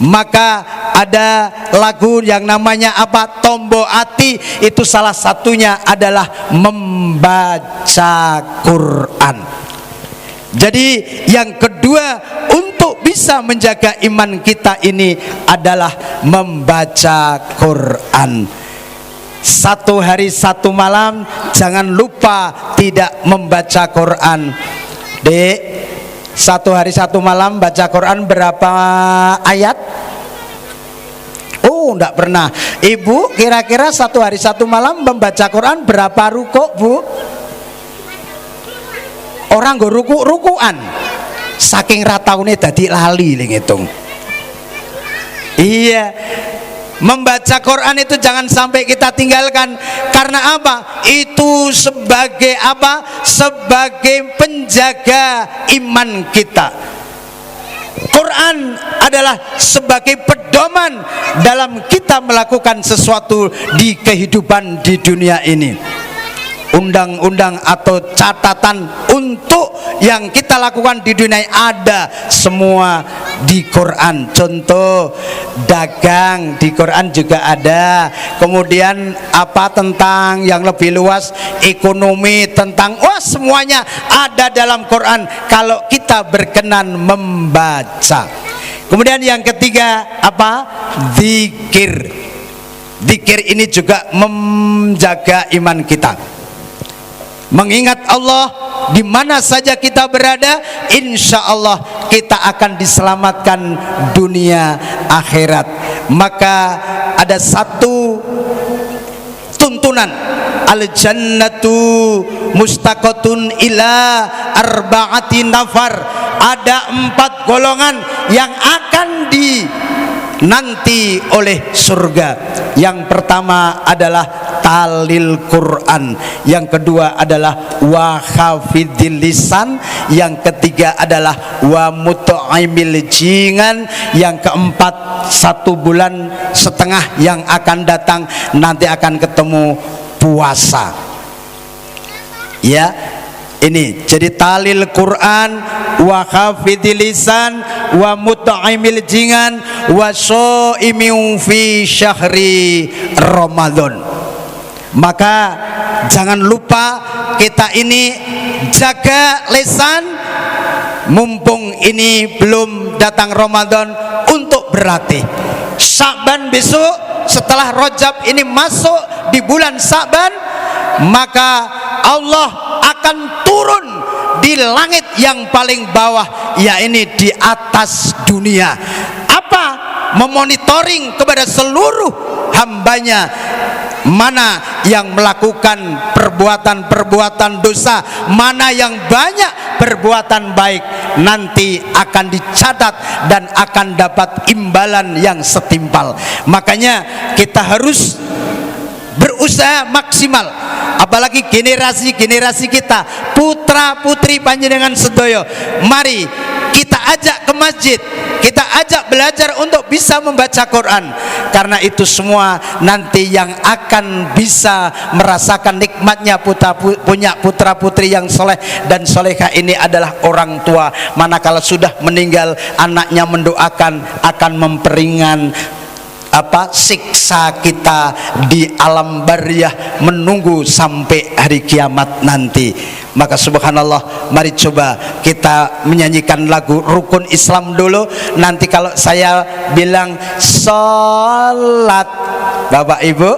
Maka ada lagu yang namanya apa? Tombo Ati, itu salah satunya adalah membaca Quran. Jadi yang kedua untuk bisa menjaga iman kita ini adalah membaca Quran. Satu hari satu malam jangan lupa tidak membaca Quran. Dek, satu hari satu malam baca Quran berapa ayat? Oh, enggak pernah. Ibu kira-kira satu hari satu malam membaca Quran berapa rukuk, Bu? Orang go ruku-rukuan. Saking rataune dadi lali ling ngitung. Iya. Membaca Quran itu jangan sampai kita tinggalkan. Karena apa? Itu sebagai apa? Sebagai penjaga iman kita. Quran adalah sebagai pedoman dalam kita melakukan sesuatu di kehidupan di dunia ini. Undang-undang atau catatan untuk yang kita lakukan di dunia ada semua di Quran. Contoh dagang di Quran juga ada. Kemudian apa tentang yang lebih luas, ekonomi, tentang semuanya ada dalam Quran kalau kita berkenan membaca. Kemudian yang ketiga apa? Zikir. Zikir ini juga menjaga iman kita. Mengingat Allah di mana saja kita berada, insya Allah kita akan diselamatkan dunia akhirat. Maka ada satu tuntunan, al jannatu mustaqatun ila arba'ati nafar. Ada 4 golongan yang akan nanti oleh surga. Yang pertama adalah talil Quran, yang kedua adalah wa hafidil lisan, yang ketiga adalah wa mut'imil jingan, yang keempat 1,5 bulan yang akan datang nanti akan ketemu puasa. Ya, ini jadi talil Quran, wa hafidil lisan, wa mut'imil jingan, wa shaimin fi syahri Ramadan. Maka jangan lupa kita ini jaga lisan, mumpung ini belum datang Ramadan, untuk berlatih. Sya'ban besok setelah Rajab ini masuk di bulan Sya'ban, maka Allah akan turun di langit yang paling bawah, yakni di atas dunia. Apa? Memonitoring kepada seluruh hambanya, mana yang melakukan perbuatan-perbuatan dosa, mana yang banyak perbuatan baik, nanti akan dicatat dan akan dapat imbalan yang setimpal. Makanya kita harus berusaha maksimal, apalagi generasi kita, putra putri panjenengan sedoyo. Mari kita ajak ke masjid, kita ajak belajar untuk bisa membaca Quran. Karena itu semua nanti yang akan bisa merasakan nikmatnya punya putra putri yang soleh dan solehah ini adalah orang tua. Manakala sudah meninggal, anaknya mendoakan akan memperingan siksa kita di alam barzah menunggu sampai hari kiamat nanti. Maka subhanallah, mari coba kita menyanyikan lagu rukun Islam dulu. Nanti kalau saya bilang sholat, Bapak Ibu,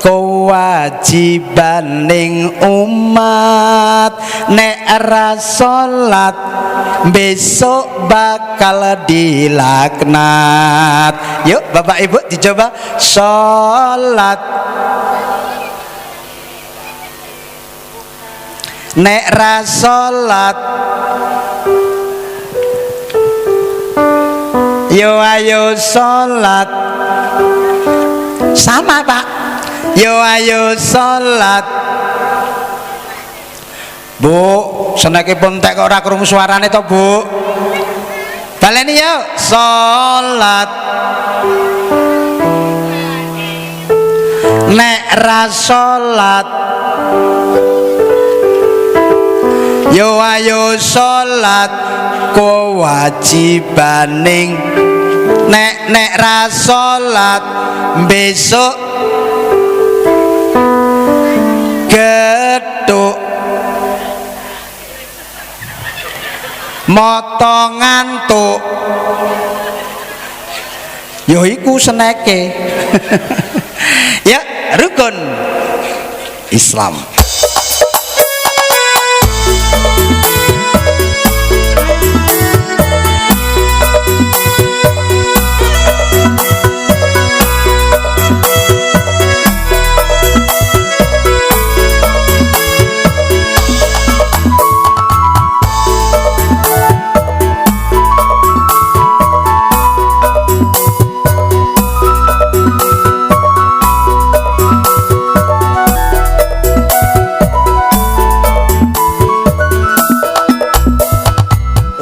kewajiban ning umat, nek ra salat besok bakal dilaknat. Yuk Bapak Ibu dicoba salat, nek ra salat, yo ayo salat. Sama Pak, yo ayo salat. Bu, seneke pun tek kok ora krungu suarane to, Bu. Baleni yo, salat. Nek ra salat, yo ayo salat, kewajibaning. Nek ra salat besok geduk moto ngantuk, yo iku seneke. Ya, rukun Islam.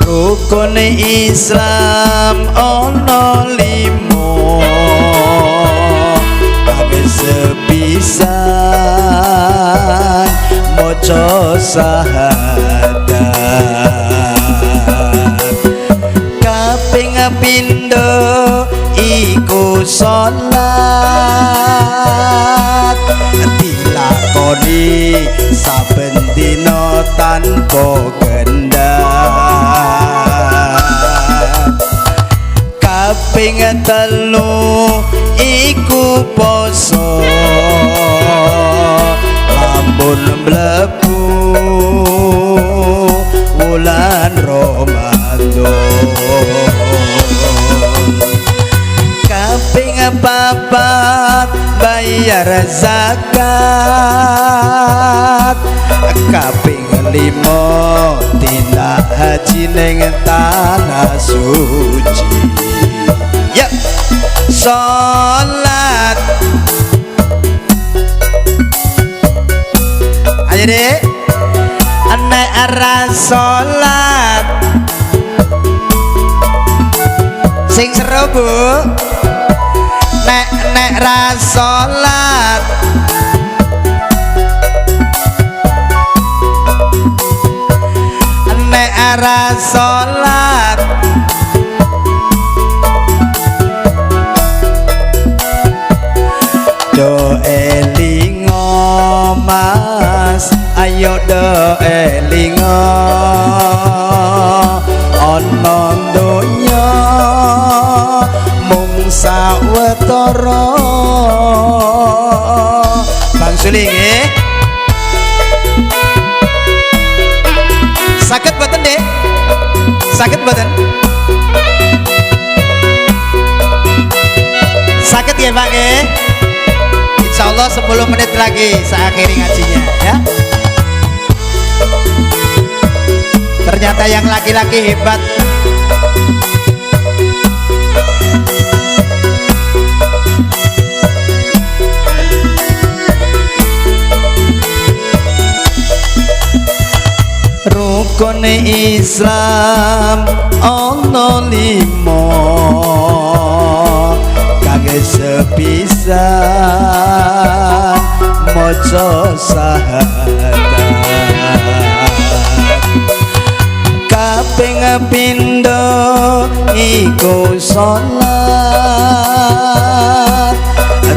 Rukun Islam ono limo, kabeh sepisan maca syahadat. Kaping pindho iku salat, dilakoni saben dina tanpa kendhat. Kaping telu iku poso, lamun mlebu wulan Ramadan. Kaping papat bayar zakat. Kaping limo tindak haji ning tanah suci. Ya, salat. Ayo deh, nek ora salat sing seru Bu. Nek ra salat, nek ra salat, do elingo Mas, ayo do elingo ana donya mung sawetara. Bang Suli nggih, saged boten Dek? Saged boten? Saged ya Pak nggih? Insyaallah 10 menit lagi saya akhiri ngajinya ya. Ternyata yang laki-laki hebat. Rukun Islam ono limo, sepisan maca syahadat kaping pindho iku salat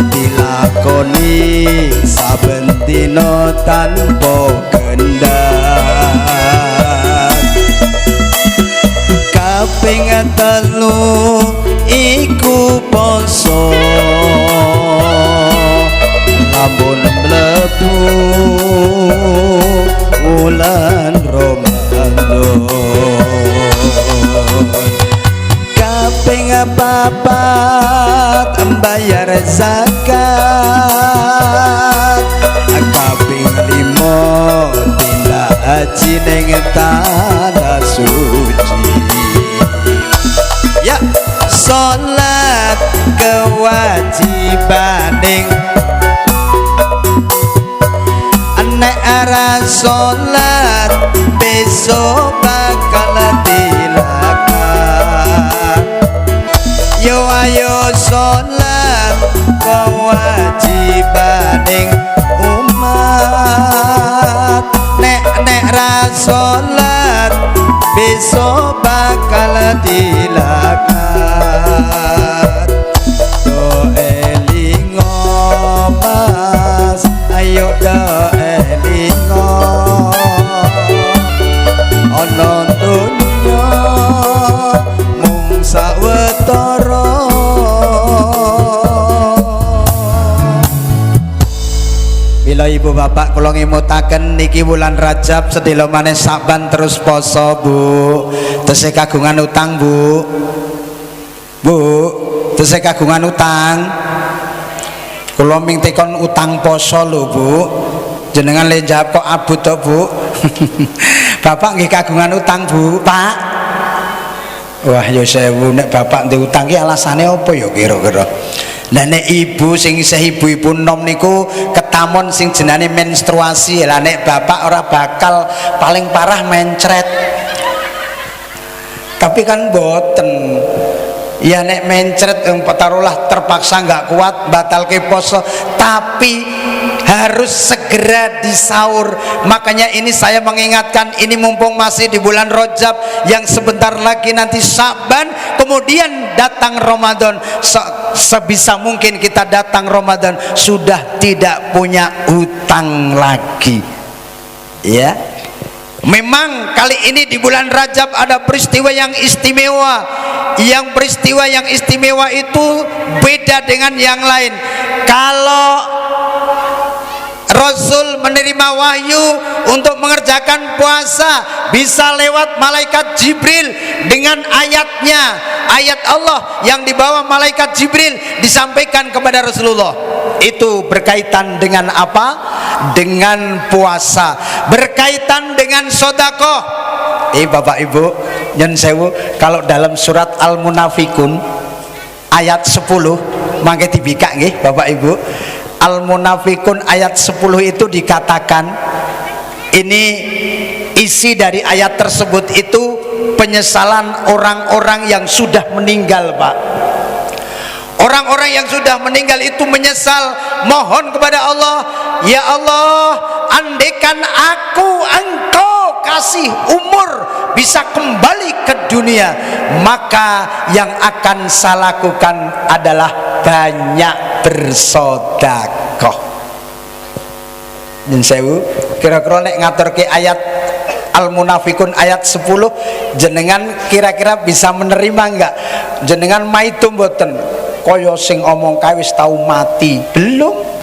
dilakoni saben dina tanpa kendhat kaping telu iku poso lamun mlebu wulan Ramadan kaping papat mbayar zakat kaping lima tindak haji ning tanah suci ya salat kewajibaning nek ora salat besok bakal dilakar yo ayo salat kewajibaning umat nek ra salat besok bakal dilakar do elingo mas ayo do elingo ana dunya mung sawetara bila ibu bapak kula ngemutaken niki wulan Rajab sedhela maneh Saban terus poso Bu tesih kagungan utang Bu tesih kagungan utang kula ming tekon utang poso lho Bu jenengan le jawab kok abot to Bu bapak nggih kagungan utang Bu Pak wah ya sewu nek bapak ndek utang ki alasane apa ya kira-kira lah nek ibu sing isih ibu-ibu nom niku ketamon sing jenenge menstruasi lah nek bapak ora bakal paling parah mencret tapi kan boten ya nek mencret taruhlah terpaksa nggak kuat batal ke poso tapi harus segera disaur makanya ini saya mengingatkan ini mumpung masih di bulan Rajab yang sebentar lagi nanti Syaban kemudian datang Ramadan sebisa mungkin kita datang Ramadan sudah tidak punya utang lagi ya memang kali ini di bulan Rajab ada peristiwa yang istimewa yang peristiwa yang istimewa itu beda dengan yang lain kalau Rasul menerima wahyu untuk mengerjakan puasa bisa lewat malaikat Jibril dengan ayatnya ayat Allah yang dibawa malaikat Jibril disampaikan kepada Rasulullah itu berkaitan dengan apa? Dengan puasa berkaitan dengan sedekah Bapak Ibu nyen sewu kalau dalam surat Al-Munafikun ayat 10 mangke dibikak nggih Bapak Ibu Al-Munafikun ayat 10 itu dikatakan ini isi dari ayat tersebut itu penyesalan orang-orang yang sudah meninggal Pak orang-orang yang sudah meninggal itu menyesal mohon kepada Allah ya Allah andaikan engkau kasih umur bisa kembali ke dunia maka yang akan saya lakukan adalah banyak bersedekah. Yen sewu kira-kira nek ngaturke ayat Al-Munafikun ayat 10 jenengan kira-kira bisa menerima enggak? Jenengan maitu mboten kaya sing omong kae wis tau mati. Belum.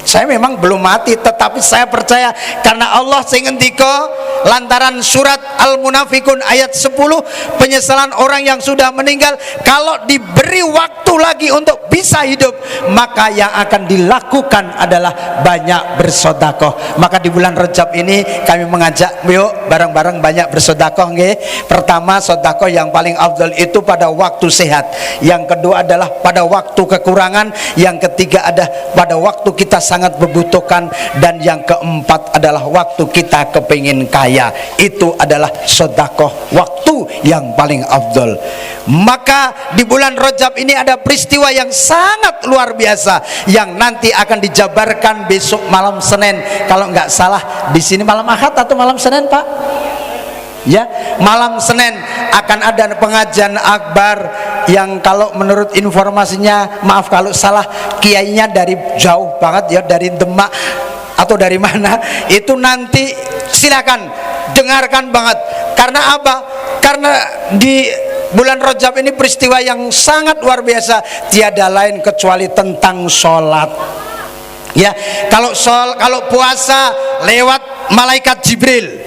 Saya memang belum mati tetapi saya percaya karena Allah sing ngendika lantaran surat Al-Munafikun ayat 10 penyesalan orang yang sudah meninggal kalau diberi waktu lagi untuk bisa hidup maka yang akan dilakukan adalah banyak bersedekah. Maka di bulan Rajab ini kami mengajak yuk bareng-bareng banyak bersedekah nggih. Pertama sedekah yang paling afdal itu pada waktu sehat. Yang kedua adalah pada waktu kekurangan, yang ketiga ada pada waktu kita sangat membutuhkan dan yang keempat adalah waktu kita kita kepingin kaya, itu adalah sedekah waktu yang paling afdol. Maka di bulan Rajab ini ada peristiwa yang sangat luar biasa yang nanti akan dijabarkan besok malam Senin. Kalau nggak salah di sini malam Ahad atau malam Senin, Pak? Ya, malam Senin akan ada pengajian akbar yang kalau menurut informasinya, maaf kalau salah, kiainya dari jauh banget ya, dari Demak atau dari mana, itu nanti silakan dengarkan banget. Karena apa? Karena di bulan Rajab ini peristiwa yang sangat luar biasa, tiada lain kecuali tentang sholat. Ya, kalau puasa lewat malaikat Jibril,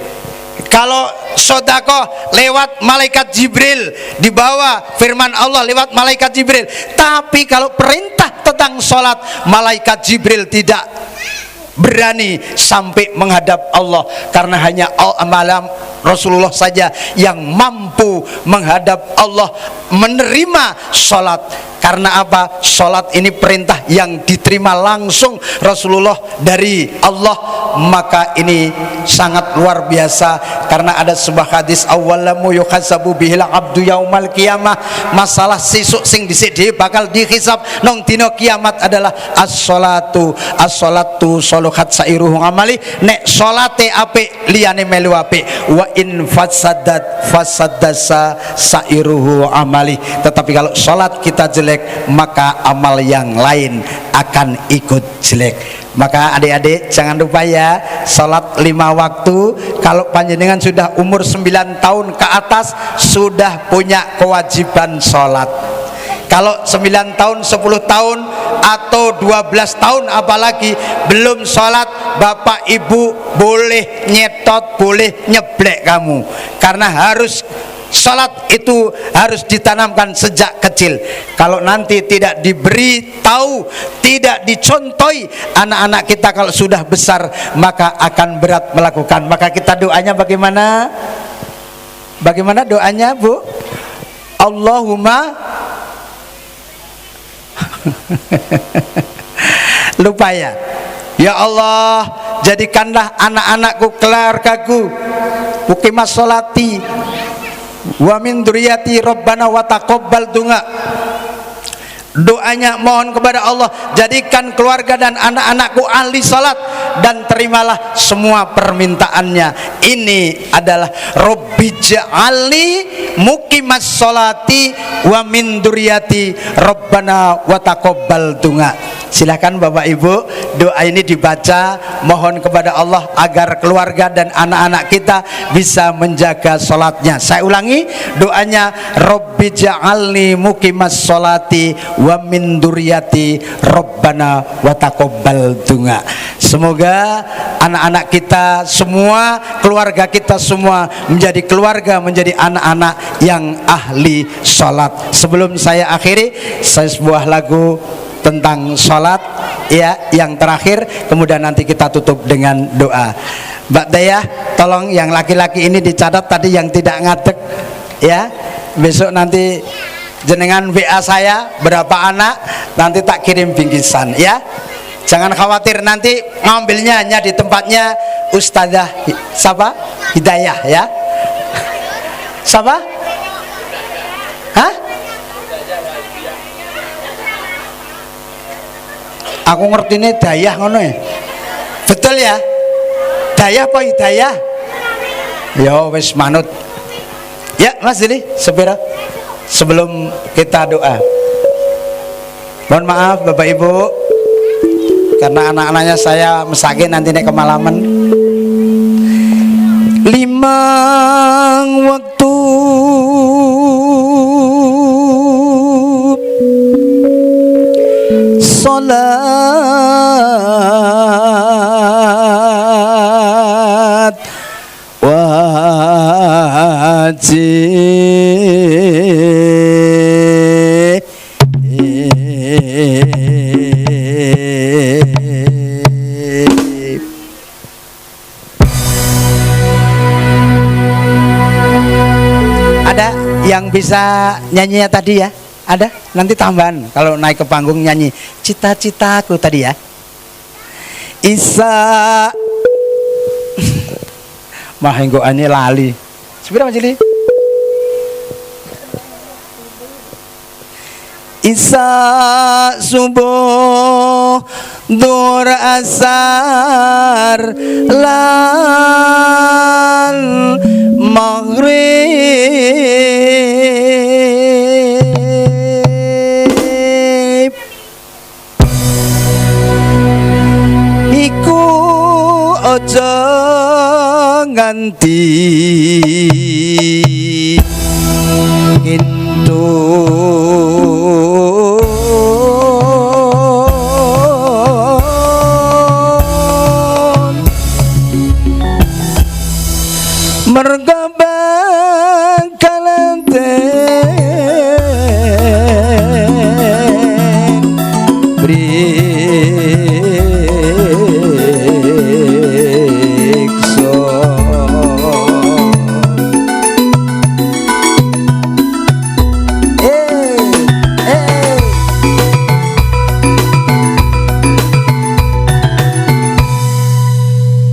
kalau sedekah lewat malaikat Jibril, dibawa firman Allah lewat malaikat Jibril. Tapi kalau perintah tentang sholat, malaikat Jibril tidak berani sampai menghadap Allah, karena hanya malam Rasulullah saja yang mampu menghadap Allah menerima sholat. Karena apa? Sholat ini perintah yang diterima langsung Rasulullah dari Allah. Maka ini sangat luar biasa, karena ada sebuah hadis, awalamu yukhasabu bihil abdu yaumal qiyamah, masalah sesuk sing dhisik dhewe bakal dihisab nang dina kiamat adalah as-sholatu sholuhat sairuhu amali. Nek salate apik liyane melu apik, wa in fasadasa sairuhu amali. Tetapi kalau salat kita jelek, maka amal yang lain akan ikut jelek. Maka adik-adik jangan lupa ya, salat 5 waktu. Kalau panjenengan sudah umur 9 tahun ke atas, sudah punya kewajiban salat. Kalau 9 tahun, 10 tahun atau 12 tahun apalagi belum sholat, bapak ibu boleh nyetot, boleh nyeblek kamu. Karena harus sholat itu harus ditanamkan sejak kecil. Kalau nanti tidak diberi tahu, tidak dicontohi anak-anak kita kalau sudah besar, maka akan berat melakukan. Maka kita doanya bagaimana? Bagaimana doanya, Bu? Allahumma lupa ya. Ya Allah, jadikanlah anak-anakku, keluargaku muqimas sholati wa min dzurriyyati rabbana wa taqabbal dunga. Doanya mohon kepada Allah, jadikan keluarga dan anak-anakku ahli salat dan terimalah semua permintaannya. Ini adalah Rabbi ja'alni muqimas sholati wa min dzurriyyati rabbana wa taqabbal dunga. Silakan Bapak Ibu, doa ini dibaca, mohon kepada Allah agar keluarga dan anak-anak kita bisa menjaga sholatnya. Saya ulangi doanya, Rabbi ja'alni muqimas sholati wa min dzurriyyati rabbana wa taqabbal dunga. Semoga anak-anak kita semua, keluarga kita semua menjadi keluarga, menjadi anak-anak yang ahli sholat. Sebelum saya akhiri, saya sebuah lagu tentang sholat ya, yang terakhir, kemudian nanti kita tutup dengan doa. Mbak Dayah, tolong yang laki-laki ini dicatat tadi yang tidak ngadeg ya. Besok nanti jenengan WA saya berapa anak, nanti tak kirim bingkisan ya. Jangan khawatir, nanti ngambilnya hanya di tempatnya Ustazah siapa? Hidayah ya. Siapa? Hah? Aku ngerti ini Dayah ngono ya. Betul ya? Dayah apa Hidayah? Ya wis manut. Ya Mas Dili, sepira sebelum kita doa. Mohon maaf Bapak Ibu, karena anak-anaknya saya mesake nanti nek kemalaman. 5 waktu salat wajib. Ada yang bisa nyanyinya tadi ya? Ada? Nanti tambahan kalau naik ke panggung nyanyi cita-citaku tadi ya. Isa Mah enggokane lali. Sepira Mas Cili? Isa subuh dur asar lan maghrib iku aja nganti